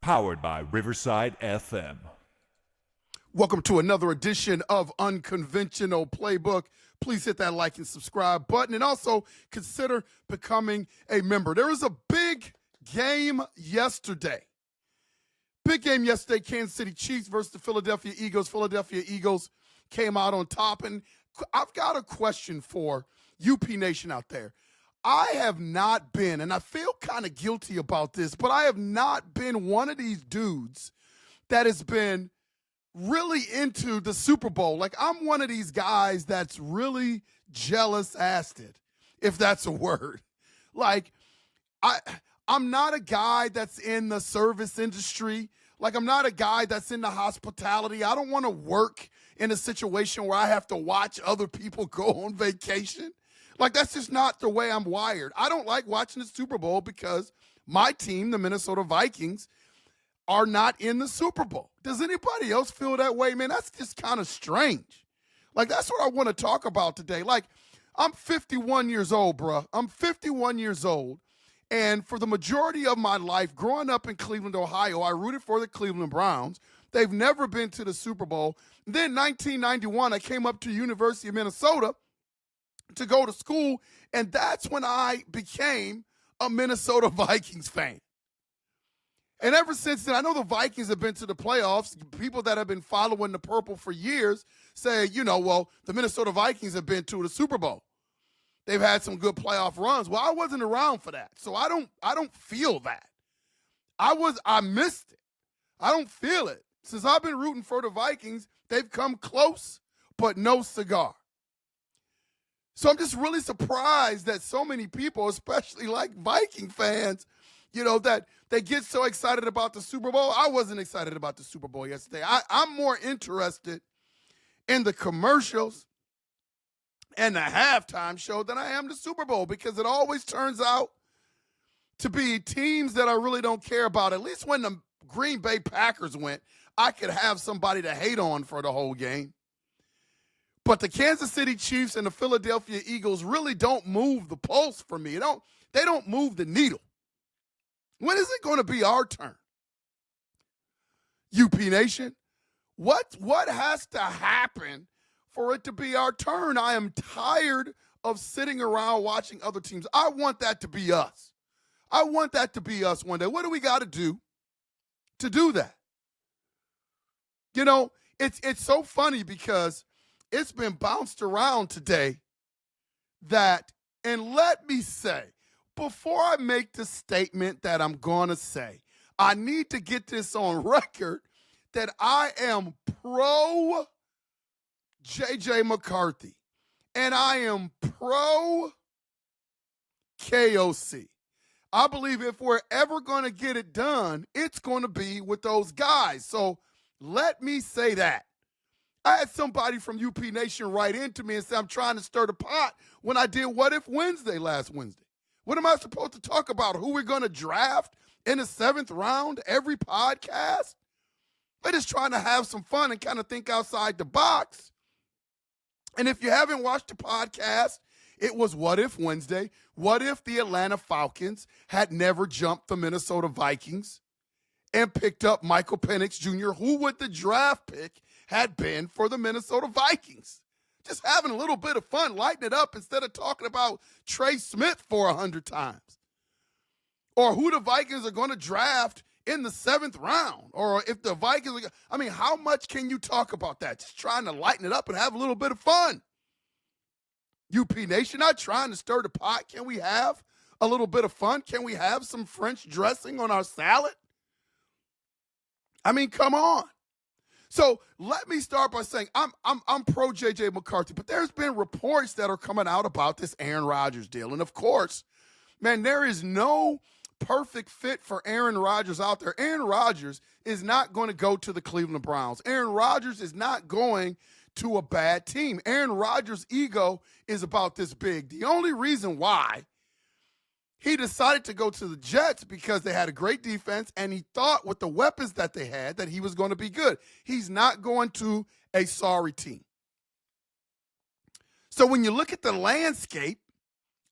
Powered by Riverside FM. Welcome to another edition of Unconventional Playbook. Please hit that like and subscribe button, and also consider becoming a member. There was a big game yesterday. Kansas City Chiefs versus the Philadelphia Eagles. Philadelphia Eagles came out on top, and I've got a question for UP Nation out there. I have not been, and I feel kind of guilty about this, but I have not been one of these dudes that has been really into the Super Bowl. Like, I'm one of these guys that's really jealous-assed, if that's a word. Like, I'm not a guy that's in the service industry. Like, I'm not a guy that's in the hospitality. I don't want to work in a situation where I have to watch other people go on vacation. Like, that's just not the way I'm wired. I don't like watching the Super Bowl because my team, the Minnesota Vikings, are not in the Super Bowl. Does anybody else feel that way? Man, that's just kind of strange. Like, that's what I want to talk about today. Like, I'm 51 years old, bruh. I'm 51 years old. And for the majority of my life, growing up in Cleveland, Ohio, I rooted for the Cleveland Browns. They've never been to the Super Bowl. Then 1991, I came up to the University of Minnesota to go to school, and that's when I became a Minnesota Vikings fan. And ever since then, I know the Vikings have been to the playoffs. People that have been following the purple for years say, well, the Minnesota Vikings have been to the Super Bowl. They've had some good playoff runs. Well, I wasn't around for that, so I don't feel that. I missed it. I don't feel it. Since I've been rooting for the Vikings, they've come close, but no cigar. So I'm just really surprised that so many people, especially like Viking fans, that they get so excited about the Super Bowl. I wasn't excited about the Super Bowl yesterday. I'm more interested in the commercials and the halftime show than I am the Super Bowl, because it always turns out to be teams that I really don't care about. At least when the Green Bay Packers went, I could have somebody to hate on for the whole game. But the Kansas City Chiefs and the Philadelphia Eagles really don't move the pulse for me. They don't move the needle. When is it going to be our turn? UP Nation, what has to happen for it to be our turn? I am tired of sitting around watching other teams. I want that to be us. I want that to be us one day. What do we got to do that? It's so funny because it's been bounced around today that, and let me say, before I make the statement that I'm going to say, I need to get this on record that I am pro JJ McCarthy and I am pro KOC. I believe if we're ever going to get it done, it's going to be with those guys. So let me say that. I had somebody from UP Nation write into me and say I'm trying to stir the pot when I did What If Wednesday last Wednesday. What am I supposed to talk about? Who we're going to draft in the 7th round every podcast? We're just trying to have some fun and kind of think outside the box. And if you haven't watched the podcast, it was What If Wednesday. What if the Atlanta Falcons had never jumped the Minnesota Vikings and picked up Michael Penix Jr.? Who would the draft pick had been for the Minnesota Vikings? Just having a little bit of fun, lighting it up instead of talking about Trey Smith 100 times. Or who the Vikings are going to draft in the 7th round. Or if the Vikings are, how much can you talk about that? Just trying to lighten it up and have a little bit of fun. UP Nation, not trying to stir the pot. Can we have a little bit of fun? Can we have some French dressing on our salad? Come on. So let me start by saying I'm pro JJ McCarthy, but there's been reports that are coming out about this Aaron Rodgers deal. And of course, man, there is no perfect fit for Aaron Rodgers out there. Aaron Rodgers is not going to go to the Cleveland Browns. Aaron Rodgers is not going to a bad team. Aaron Rodgers' ego is about this big. The only reason why he decided to go to the Jets because they had a great defense, and he thought with the weapons that they had that he was going to be good. He's not going to a sorry team. So when you look at the landscape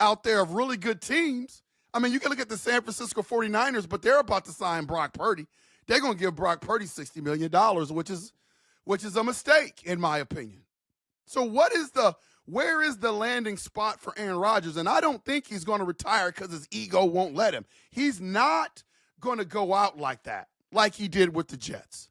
out there of really good teams, you can look at the San Francisco 49ers, but they're about to sign Brock Purdy. They're going to give Brock Purdy $60 million, which is a mistake, in my opinion. So where is the landing spot for Aaron Rodgers? And I don't think he's going to retire because his ego won't let him. He's not going to go out like that, like he did with the Jets.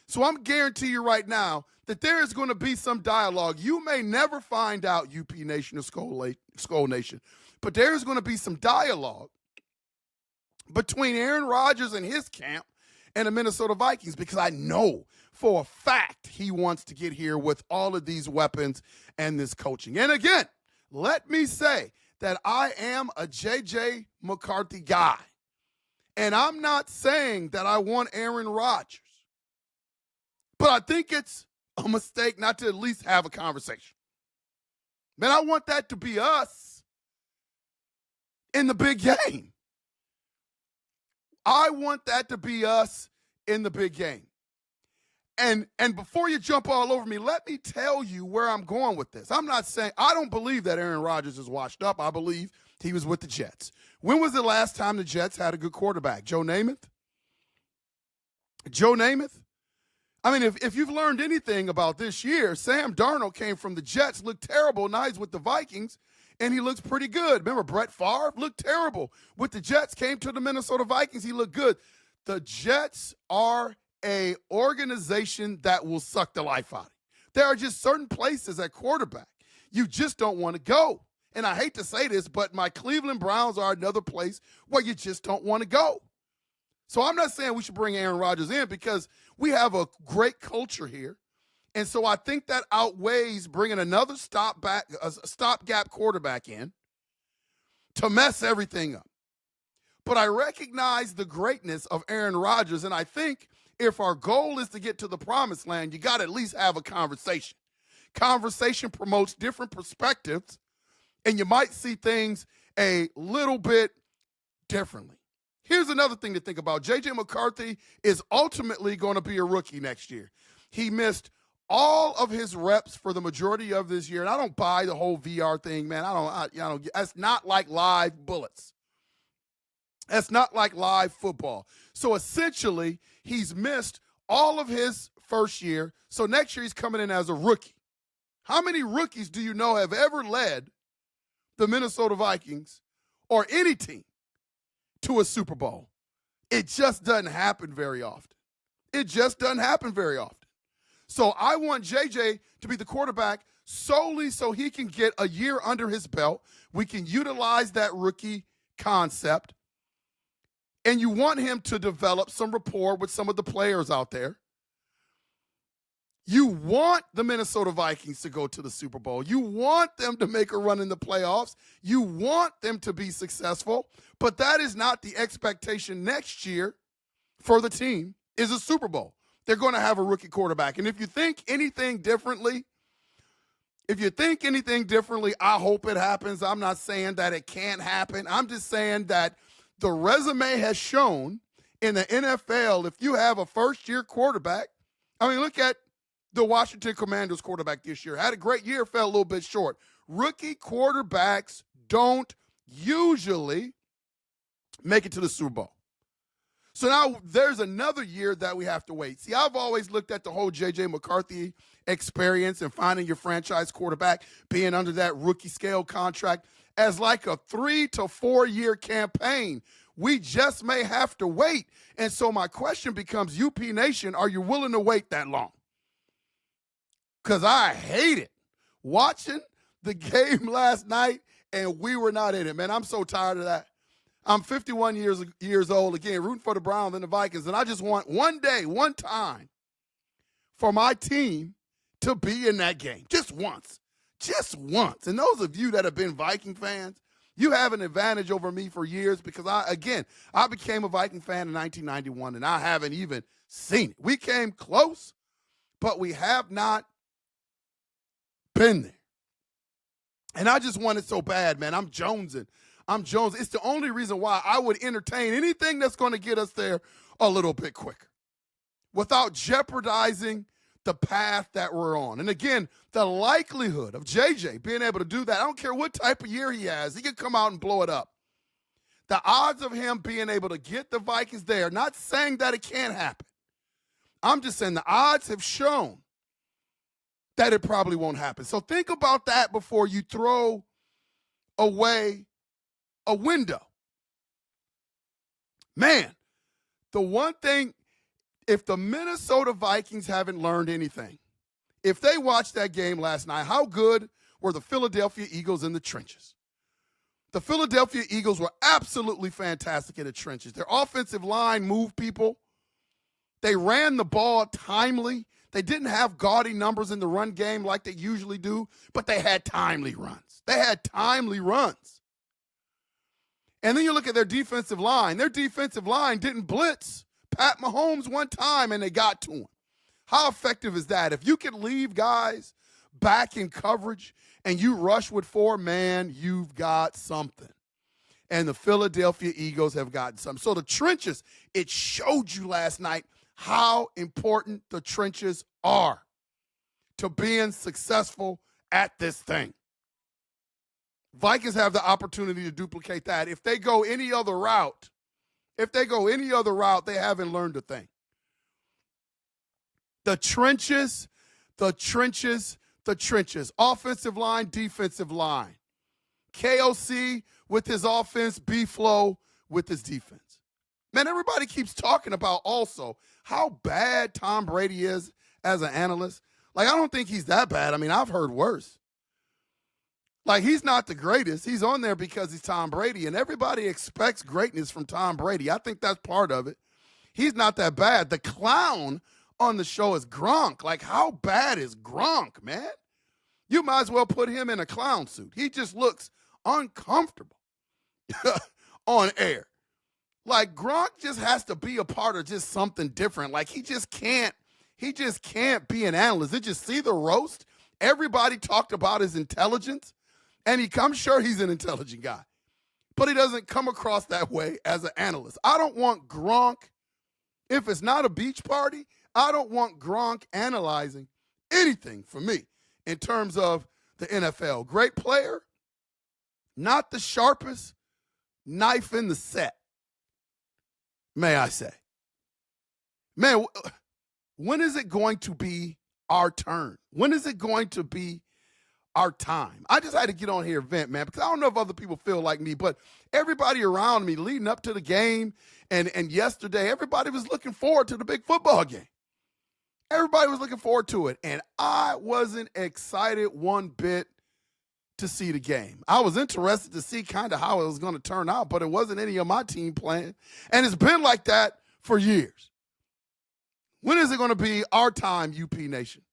So I'm guaranteeing you right now that there is going to be some dialogue. You may never find out, UP Nation or Skull Nation, but there is going to be some dialogue between Aaron Rodgers and his camp and the Minnesota Vikings, because I know for a fact he wants to get here with all of these weapons and this coaching. And again, let me say that I am a JJ McCarthy guy. And I'm not saying that I want Aaron Rodgers. But I think it's a mistake not to at least have a conversation. Man, I want that to be us in the big game. I want that to be us in the big game. And before you jump all over me, let me tell you where I'm going with this. I'm not saying, I don't believe that Aaron Rodgers is washed up. I believe he was with the Jets. When was the last time the Jets had a good quarterback? Joe Namath? Joe Namath? I mean, if you've learned anything about this year, Sam Darnold came from the Jets, looked terrible. Now he's with the Vikings, and he looks pretty good. Remember, Brett Favre looked terrible with the Jets, came to the Minnesota Vikings. He looked good. The Jets are a organization that will suck the life out of you. There are just certain places at quarterback you just don't want to go. And I hate to say this, but my Cleveland Browns are another place where you just don't want to go. So I'm not saying we should bring Aaron Rodgers in because we have a great culture here. And so I think that outweighs bringing another stopgap quarterback in to mess everything up. But I recognize the greatness of Aaron Rodgers, and I think if our goal is to get to the promised land, you got to at least have a conversation. Conversation promotes different perspectives, and you might see things a little bit differently. Here's another thing to think about. JJ McCarthy is ultimately going to be a rookie next year. He missed all of his reps for the majority of this year, and I don't buy the whole VR thing, man. I don't. That's not like live bullets. That's not like live football. So essentially, he's missed all of his first year. So next year, he's coming in as a rookie. How many rookies do you know have ever led the Minnesota Vikings or any team to a Super Bowl? It just doesn't happen very often. It just doesn't happen very often. So I want JJ to be the quarterback solely so he can get a year under his belt. We can utilize that rookie concept. And you want him to develop some rapport with some of the players out there. You want the Minnesota Vikings to go to the Super Bowl. You want them to make a run in the playoffs. You want them to be successful. But that is not the expectation next year for the team is a Super Bowl. They're going to have a rookie quarterback. And if you think anything differently, I hope it happens. I'm not saying that it can't happen. I'm just saying that the resume has shown in the NFL, if you have a first-year quarterback, I mean, look at the Washington Commanders quarterback this year. Had a great year, fell a little bit short. Rookie quarterbacks don't usually make it to the Super Bowl. So now there's another year that we have to wait. See, I've always looked at the whole JJ McCarthy experience and finding your franchise quarterback, being under that rookie scale contract, as like a 3 to 4 year campaign. We just may have to wait. And so my question becomes, UP Nation, are you willing to wait that long? Because I hate it. Watching the game last night and we were not in it, man. I'm so tired of that. I'm 51 years old, again, rooting for the Browns and the Vikings, and I just want one day, one time, for my team to be in that game. Just once. Just once. And those of you that have been Viking fans, you have an advantage over me for years because, I became a Viking fan in 1991, and I haven't even seen it. We came close, but we have not been there. And I just want it so bad, man. I'm jonesing. It's the only reason why I would entertain anything that's going to get us there a little bit quicker without jeopardizing the path that we're on. And again, the likelihood of JJ being able to do that, I don't care what type of year he has, he can come out and blow it up. The odds of him being able to get the Vikings there, not saying that it can't happen. I'm just saying the odds have shown that it probably won't happen. So think about that before you throw away a window. Man, the one thing, if the Minnesota Vikings haven't learned anything, if they watched that game last night, how good were the Philadelphia Eagles in the trenches? The Philadelphia Eagles were absolutely fantastic in the trenches. Their offensive line moved people. They ran the ball timely. They didn't have gaudy numbers in the run game like they usually do, but they had timely runs. They had timely runs. And then you look at their defensive line. Their defensive line didn't blitz Pat Mahomes one time and they got to him. How effective is that? If you can leave guys back in coverage and you rush with 4 man, you've got something. And the Philadelphia Eagles have gotten something. So the trenches, it showed you last night how important the trenches are to being successful at this thing. Vikings have the opportunity to duplicate that. If they go any other route, they haven't learned a thing. The trenches. Offensive line, defensive line. KOC with his offense, B-Flow with his defense. Man, everybody keeps talking about also how bad Tom Brady is as an analyst. Like, I don't think he's that bad. I mean, I've heard worse. Like, he's not the greatest. He's on there because he's Tom Brady, and everybody expects greatness from Tom Brady. I think that's part of it. He's not that bad. The clown on the show is Gronk. Like, how bad is Gronk, man? You might as well put him in a clown suit. He just looks uncomfortable on air. Like, Gronk just has to be a part of just something different. Like, he just can't be an analyst. Did you see the roast? Everybody talked about his intelligence, and I'm sure he's an intelligent guy, but he doesn't come across that way as an analyst. I don't want Gronk, if it's not a beach party, I don't want Gronk analyzing anything for me in terms of the NFL. Great player, not the sharpest knife in the set, may I say. Man, when is it going to be our turn? When is it going to be our time? I just had to get on here and vent, man, because I don't know if other people feel like me, but everybody around me leading up to the game and yesterday, everybody was looking forward to the big football game. Everybody was looking forward to it, and I wasn't excited one bit to see the game. I was interested to see kind of how it was going to turn out, but it wasn't any of my team playing, and it's been like that for years. When is it going to be our time, UP Nation?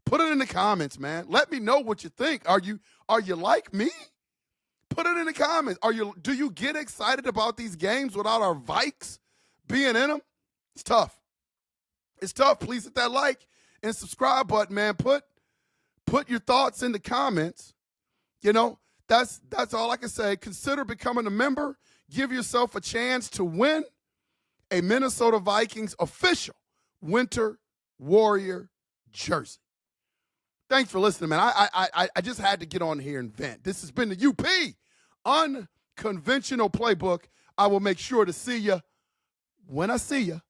Put it in the comments, man. Let me know what you think. Are you like me? Put it in the comments. Do you get excited about these games without our Vikes being in them? It's tough. It's tough. Please hit that like and subscribe button, man. Put your thoughts in the comments. You know, that's all I can say. Consider becoming a member. Give yourself a chance to win a Minnesota Vikings official Winter Warrior jersey. Thanks for listening, man. I just had to get on here and vent. This has been the UP Unconventional Playbook. I will make sure to see you when I see you.